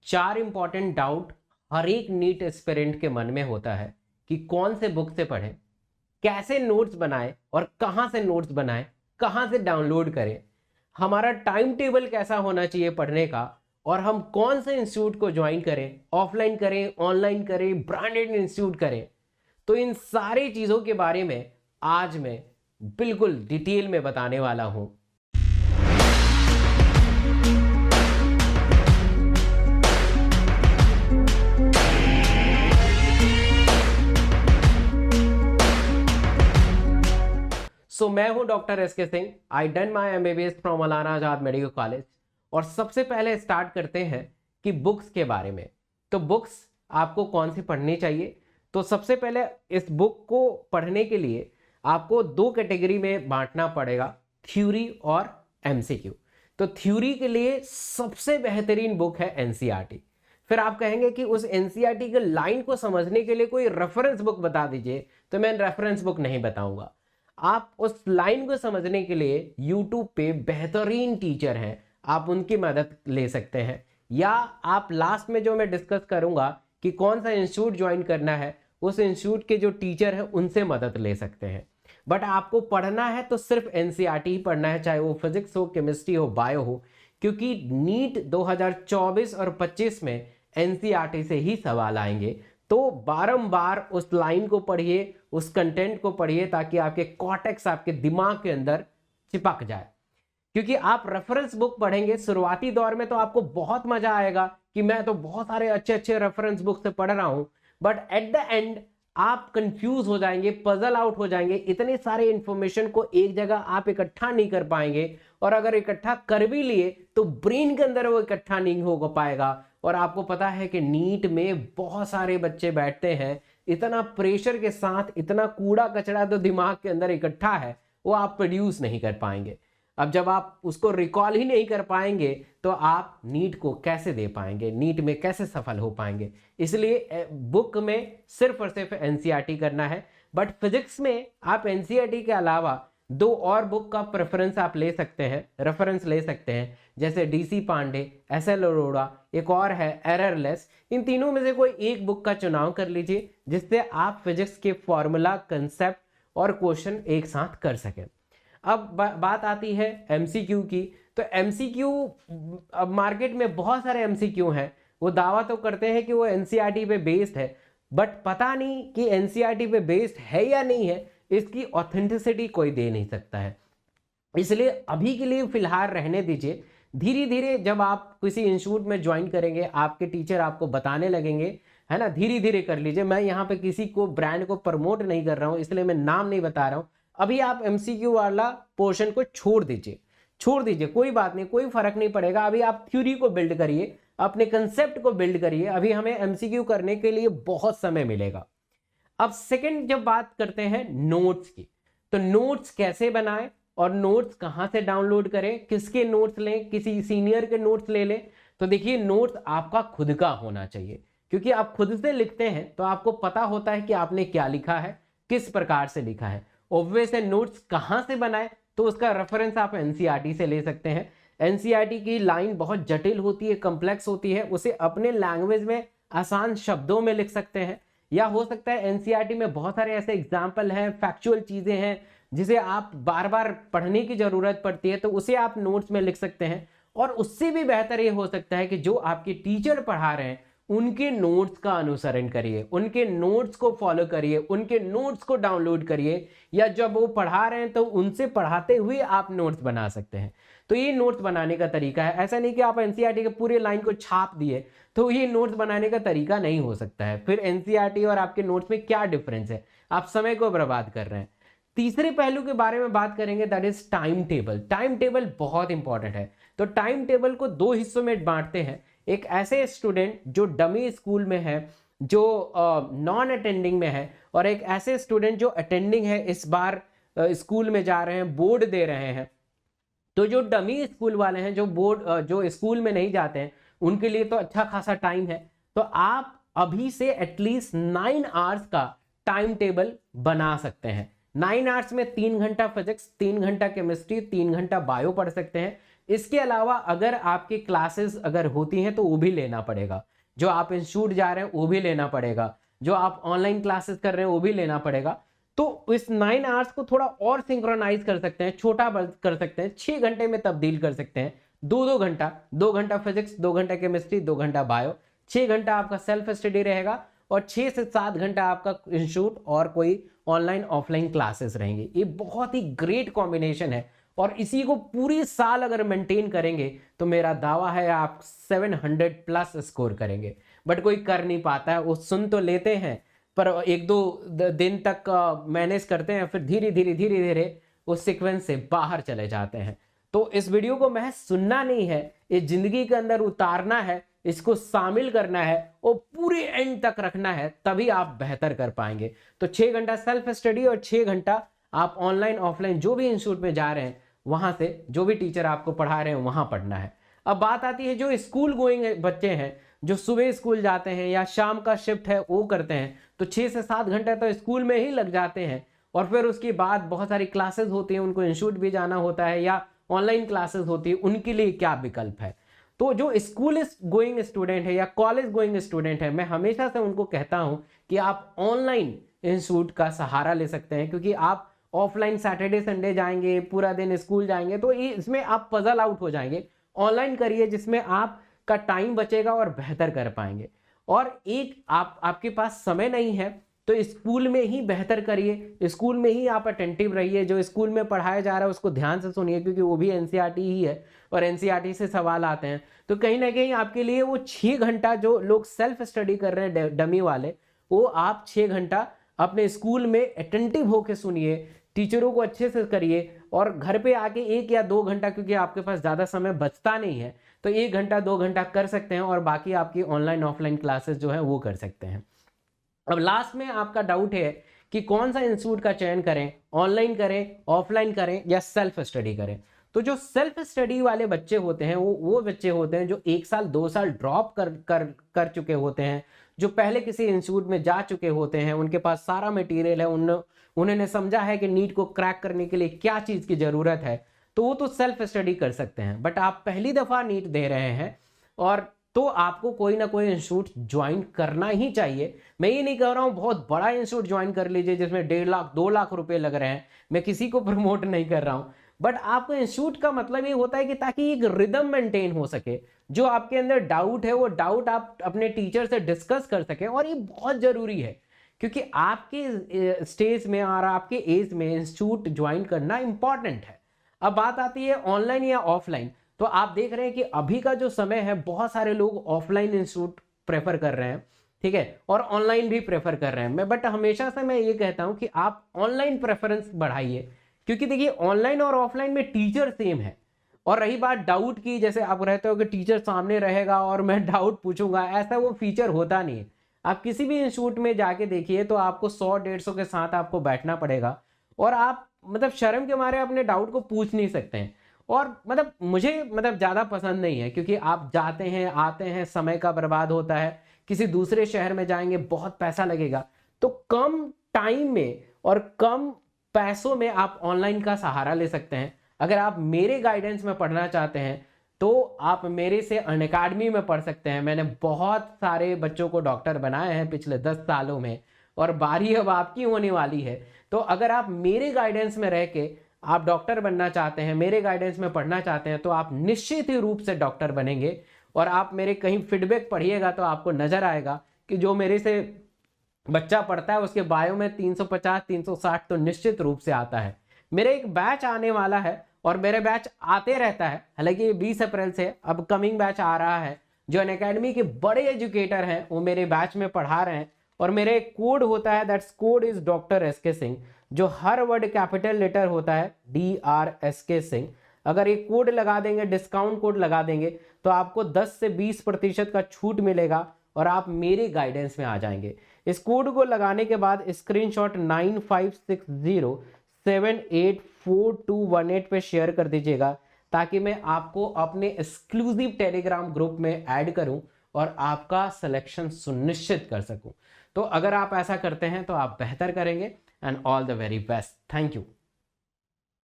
चार important doubt हर एक NEET aspirant के मन में होता है कि कौन से बुक से पढ़ें, कैसे नोट्स बनाएं और कहां से नोट्स बनाएं, कहां से डाउनलोड करें, हमारा टाइम टेबल कैसा होना चाहिए पढ़ने का, और हम कौन से इंस्टीट्यूट को ज्वाइन करें, ऑफलाइन करें, ऑनलाइन करें, ब्रांडेड इंस्टीट्यूट करें। तो इन सारी चीजों के बारे में आज मैं बिल्कुल डिटेल में बताने वाला हूं। मैं हूं doctor S K Singh. I done my MBBS from Maulana Azad medical college. और सबसे पहले स्टार्ट करते हैं कि बुक्स के बारे में। तो बुक्स आपको कौन सी पढ़नी चाहिए। तो सबसे पहले इस बुक को पढ़ने के लिए आपको दो कैटेगरी में बांटना पड़ेगा, थ्योरी और एमसीक्यू। तो थ्योरी के लिए सबसे बेहतरीन बुक है एनसीईआरटी। फिर आप कहेंगे कि उस एनसीईआरटी के लाइन को समझने के लिए कोई रेफरेंस बुक बता दीजिए। तो मैं रेफरेंस बुक नहीं बताऊंगा। आप उस लाइन को समझने के लिए YouTube पे बेहतरीन टीचर हैं, आप उनकी मदद ले सकते हैं। या आप लास्ट में जो मैं डिस्कस करूंगा कि कौन सा इंस्टीट्यूट ज्वाइन करना है, उस इंस्टीट्यूट के जो टीचर हैं उनसे मदद ले सकते हैं। बट आपको पढ़ना है तो सिर्फ एनसीईआरटी ही पढ़ना है, चाहे वो फिजिक्स हो, केमिस्ट्री हो, बायो हो, क्योंकि नीट 2024 और 25 में एनसीईआरटी से ही सवाल आएंगे। तो बारंबार उस लाइन को पढ़िए, उस कंटेंट को पढ़िए, ताकि आपके कॉर्टेक्स आपके दिमाग के अंदर चिपक जाए। क्योंकि आप रेफरेंस बुक पढ़ेंगे शुरुआती दौर में तो आपको बहुत मजा आएगा कि मैं तो बहुत सारे अच्छे अच्छे रेफरेंस बुक से पढ़ रहा हूं, बट एट द एंड आप कंफ्यूज हो जाएंगे, पजल आउट हो जाएंगे। इतने सारे इंफॉर्मेशन को एक जगह आप इकट्ठा नहीं कर पाएंगे, और अगर इकट्ठा कर भी लिए तो ब्रेन के अंदर वो इकट्ठा नहीं हो पाएगा। और आपको पता है कि नीट में बहुत सारे बच्चे बैठते हैं, इतना प्रेशर के साथ, इतना कूड़ा कचरा तो दिमाग के अंदर इकट्ठा है, वो आप प्रोड्यूस नहीं कर पाएंगे। अब जब आप उसको रिकॉल ही नहीं कर पाएंगे तो आप नीट को कैसे दे पाएंगे, नीट में कैसे सफल हो पाएंगे। इसलिए बुक में सिर्फ और सिर्फ एनसीईआरटी करना है। बट फिजिक्स में आप एनसीईआरटी के अलावा दो और बुक का प्रेफरेंस आप ले सकते हैं, रेफरेंस ले सकते हैं, जैसे डीसी पांडे, एसएल अरोड़ा, एक और है एररलेस। इन तीनों में से कोई एक बुक का चुनाव कर लीजिए, जिससे आप फिजिक्स के फॉर्मूला, कंसेप्ट और क्वेश्चन एक साथ कर सकें। अब बात आती है एमसीक्यू की। तो एमसीक्यू, अब मार्केट में बहुत सारे एमसीक्यू हैं, वो दावा तो करते हैं कि वो एनसीईआरटी पे बेस्ड है, बट पता नहीं कि एनसीईआरटी पे बेस्ड है या नहीं है, इसकी ऑथेंटिसिटी कोई दे नहीं सकता है। इसलिए अभी के लिए फिलहाल रहने दीजिए। धीरे धीरे जब आप किसी इंस्टीट्यूट में ज्वाइन करेंगे, आपके टीचर आपको बताने लगेंगे, है ना, धीरे धीरे कर लीजिए। मैं यहाँ पे किसी को ब्रांड को प्रमोट नहीं कर रहा हूँ, इसलिए मैं नाम नहीं बता रहा हूँ। अभी आप एमसीक्यू वाला पोर्शन को छोड़ दीजिए, कोई बात नहीं, कोई फर्क नहीं पड़ेगा। अभी आप थ्योरी को बिल्ड करिए, अपने कंसेप्ट को बिल्ड करिए। अभी हमें एमसीक्यू करने के लिए बहुत समय मिलेगा। अब सेकंड जब बात करते हैं नोट्स की, तो नोट्स कैसे बनाएं और नोट्स कहां से डाउनलोड करें, किसके नोट्स लें, किसी सीनियर के नोट्स ले लें। तो देखिए, नोट्स आपका खुद का होना चाहिए, क्योंकि आप खुद से लिखते हैं तो आपको पता होता है कि आपने क्या लिखा है, किस प्रकार से लिखा है। ऑब्वियस है, नोट्स कहां से बनाए, तो उसका रेफरेंस आप एनसीईआरटी से ले सकते हैं। एनसीईआरटी की लाइन बहुत जटिल होती है, कॉम्प्लेक्स होती है, उसे अपने लैंग्वेज में आसान शब्दों में लिख सकते हैं। या हो सकता है एनसीईआरटी में बहुत सारे ऐसे एग्जाम्पल हैं, फैक्चुअल चीजें हैं, जिसे आप बार बार पढ़ने की जरूरत पड़ती है, तो उसे आप नोट्स में लिख सकते हैं। और उससे भी बेहतर ये हो सकता है कि जो आपके टीचर पढ़ा रहे हैं उनके नोट्स का अनुसरण करिए, उनके नोट्स को फॉलो करिए, उनके नोट्स को डाउनलोड करिए, या जब वो पढ़ा रहे हैं तो उनसे पढ़ाते हुए आप नोट्स बना सकते हैं। तो ये नोट्स बनाने का तरीका है। ऐसा नहीं कि आप एनसीईआरटी के पूरे लाइन को छाप दिए, तो ये नोट्स बनाने का तरीका नहीं हो सकता है। फिर एनसीईआरटी और आपके नोट्स में क्या डिफरेंस है, आप समय को बर्बाद कर रहे हैं। तीसरे पहलू के बारे में बात करेंगे, that is time table. Time table बहुत इंपॉर्टेंट है। तो टाइम टेबल को दो हिस्सों में बांटते हैं। एक ऐसे स्टूडेंट जो डमी स्कूल में है, जो नॉन अटेंडिंग में है, और एक ऐसे स्टूडेंट जो अटेंडिंग है, इस बार स्कूल में जा रहे हैं, बोर्ड दे रहे हैं। तो जो डमी स्कूल वाले हैं, जो बोर्ड जो स्कूल में नहीं जाते हैं, उनके लिए तो अच्छा खासा टाइम है। तो आप अभी से एटलीस्ट 9 आवर्स का टाइम टेबल बना सकते हैं। 9 आवर्स में 3 घंटा फिजिक्स, 3 घंटा केमिस्ट्री, 3 घंटा बायो पढ़ सकते हैं। इसके अलावा अगर आपकी क्लासेस अगर होती हैं तो वो भी लेना पड़ेगा, जो आप इंस्टीट्यूट जा रहे हैं वो भी लेना पड़ेगा, जो आप ऑनलाइन क्लासेस कर रहे हैं वो भी लेना पड़ेगा। तो इस 9 आवर्स को थोड़ा और सिंक्रोनाइज कर सकते हैं, छोटा कर सकते हैं, 6 घंटे में तब्दील कर सकते हैं। 2-2 घंटा, 2 घंटा फिजिक्स, 2 घंटा केमिस्ट्री, 2 घंटा बायो, 6 घंटा आपका सेल्फ स्टडी रहेगा और 6 से 7 घंटा आपका इंस्टीट्यूट और कोई ऑनलाइन ऑफलाइन क्लासेस रहेंगी। ये बहुत ही ग्रेट कॉम्बिनेशन है और इसी को पूरी साल अगर मेंटेन करेंगे तो मेरा दावा है आप 700 प्लस स्कोर करेंगे। बट कोई कर नहीं पाता है, वो सुन तो लेते हैं पर 1-2 दिन तक मैनेज करते हैं, फिर धीरे धीरे उस सीक्वेंस से बाहर चले जाते हैं। तो इस वीडियो को महज सुनना नहीं है, ये जिंदगी के अंदर उतारना है, इसको शामिल करना है और पूरे एंड तक रखना है, तभी आप बेहतर कर पाएंगे। तो 6 घंटा सेल्फ स्टडी और 6 घंटा आप ऑनलाइन ऑफलाइन जो भी इंस्टीट्यूट में जा रहे हैं वहां से जो भी टीचर आपको पढ़ा रहे हैं वहां पढ़ना है। अब बात आती है जो स्कूल गोइंग बच्चे हैं, जो सुबह स्कूल जाते हैं या शाम का शिफ्ट है वो करते हैं, तो 6 से 7 घंटे तो स्कूल में ही लग जाते हैं और फिर उसके बाद बहुत सारी क्लासेस होती हैं, उनको इंस्टीट्यूट भी जाना होता है या ऑनलाइन क्लासेस होती है, उनके लिए क्या विकल्प है। तो जो स्कूल गोइंग स्टूडेंट है या कॉलेज गोइंग स्टूडेंट है, मैं हमेशा से उनको कहता हूं कि आप ऑनलाइन इंस्टीट्यूट का सहारा ले सकते हैं, क्योंकि आप ऑफलाइन सैटरडे संडे जाएंगे, पूरा दिन स्कूल जाएंगे तो इसमें आप पजल आउट हो जाएंगे। ऑनलाइन करिए जिसमें आपका टाइम बचेगा और बेहतर कर पाएंगे। और एक आपके पास समय नहीं है तो स्कूल में ही बेहतर करिए, स्कूल में ही आप अटेंटिव रहिए, जो स्कूल में पढ़ाया जा रहा है उसको ध्यान से सुनिए, क्योंकि वो भी एनसीईआरटी ही है और एनसीईआरटी से सवाल आते हैं। तो कहीं ना कहीं आपके लिए वो 6 घंटा जो लोग सेल्फ स्टडी कर रहे हैं डमी वाले, वो आप 6 घंटा अपने स्कूल में अटेंटिव होकर सुनिए, टीचरों को अच्छे से करिए और घर पे आके 1 या 2 घंटा, क्योंकि आपके पास ज़्यादा समय बचता नहीं है, तो 1 घंटा 2 घंटा कर सकते हैं और बाकी आपकी ऑनलाइन ऑफलाइन क्लासेस जो है वो कर सकते हैं। अब लास्ट में आपका डाउट है कि कौन सा इंस्टीट्यूट का चयन करें, ऑनलाइन करें, ऑफलाइन करें या सेल्फ स्टडी करें। तो जो सेल्फ स्टडी वाले बच्चे होते हैं वो बच्चे होते हैं जो 1 साल 2 साल ड्रॉप कर चुके होते हैं, जो पहले किसी इंस्टीट्यूट में जा चुके होते हैं, उनके पास सारा मटेरियल है, उन्होंने समझा है कि नीट को क्रैक करने के लिए क्या चीज़ की ज़रूरत है, तो वो तो सेल्फ स्टडी कर सकते हैं। बट आप पहली दफ़ा नीट दे रहे हैं और तो आपको कोई ना कोई इंस्टीट्यूट ज्वाइन करना ही चाहिए। मैं ये नहीं कह रहा हूँ बहुत बड़ा इंस्टीट्यूट ज्वाइन कर लीजिए जिसमें 1.5 लाख 2 लाख रुपए लग रहे हैं, मैं किसी को प्रमोट नहीं कर रहा हूँ, बट आपको इंस्टीट्यूट का मतलब ये होता है कि ताकि एक रिदम मेंटेन हो सके, जो आपके अंदर डाउट है वो डाउट आप अपने टीचर से डिस्कस कर सकें। और ये बहुत जरूरी है क्योंकि आपके स्टेज में और आपके एज में इंस्टीट्यूट ज्वाइन करना इंपॉर्टेंट है। अब बात आती है ऑनलाइन या ऑफलाइन, तो आप देख रहे हैं कि अभी का जो समय है बहुत सारे लोग ऑफलाइन इंस्टीट्यूट प्रेफर कर रहे हैं, ठीक है, और ऑनलाइन भी प्रेफर कर रहे हैं। बट हमेशा से मैं ये कहता हूं कि आप ऑनलाइन प्रेफरेंस बढ़ाइए, क्योंकि देखिए ऑनलाइन और ऑफलाइन में टीचर सेम है। और रही बात डाउट की, जैसे आप रहते हो कि टीचर सामने रहेगा और मैं डाउट पूछूंगा, ऐसा वो फीचर होता नहीं है। आप किसी भी इंस्टीट्यूट में जाके देखिए तो आपको 100-150 के साथ आपको बैठना पड़ेगा और आप मतलब शर्म के मारे अपने डाउट को पूछ नहीं सकते हैं। और मुझे ज़्यादा पसंद नहीं है, क्योंकि आप जाते हैं आते हैं, समय का बर्बाद होता है, किसी दूसरे शहर में जाएंगे बहुत पैसा लगेगा। तो कम टाइम में और कम पैसों में आप ऑनलाइन का सहारा ले सकते हैं। अगर आप मेरे गाइडेंस में पढ़ना चाहते हैं तो आप मेरे से अनअकैडमी में पढ़ सकते हैं। मैंने बहुत सारे बच्चों को डॉक्टर बनाए हैं पिछले 10 सालों में और बारी अब आपकी होने वाली है। तो अगर आप मेरे गाइडेंस में रह के आप डॉक्टर बनना चाहते हैं, मेरे गाइडेंस में पढ़ना चाहते हैं, तो आप निश्चित ही रूप से डॉक्टर बनेंगे। और आप मेरे कहीं फीडबैक पढ़िएगा तो आपको नजर आएगा कि जो मेरे से बच्चा पढ़ता है उसके बायो में 350-360 तो निश्चित रूप से आता है। मेरे एक बैच आने वाला है और मेरे बैच आते रहता है, हालांकि ये 20 अप्रैल से अब कमिंग बैच आ रहा है। जो अनअकैडमी के बड़े एजुकेटर हैं वो मेरे बैच में पढ़ा रहे हैं और मेरे एक कोड होता है, that's code is doctor SK Singh, जो हर वर्ड कैपिटल लेटर होता है DRSK सिंह। अगर ये कोड लगा देंगे, डिस्काउंट कोड लगा देंगे, तो आपको 10 से 20% का छूट मिलेगा और आप मेरे गाइडेंस में आ जाएंगे। इस कोड को लगाने के बाद स्क्रीनशॉट 9560784218 पे शेयर कर दीजिएगा, ताकि मैं आपको अपने एक्सक्लूसिव टेलीग्राम ग्रुप में ऐड करूं और आपका सिलेक्शन सुनिश्चित कर सकूं। तो अगर आप ऐसा करते हैं तो आप बेहतर करेंगे। And all the very best. Thank you.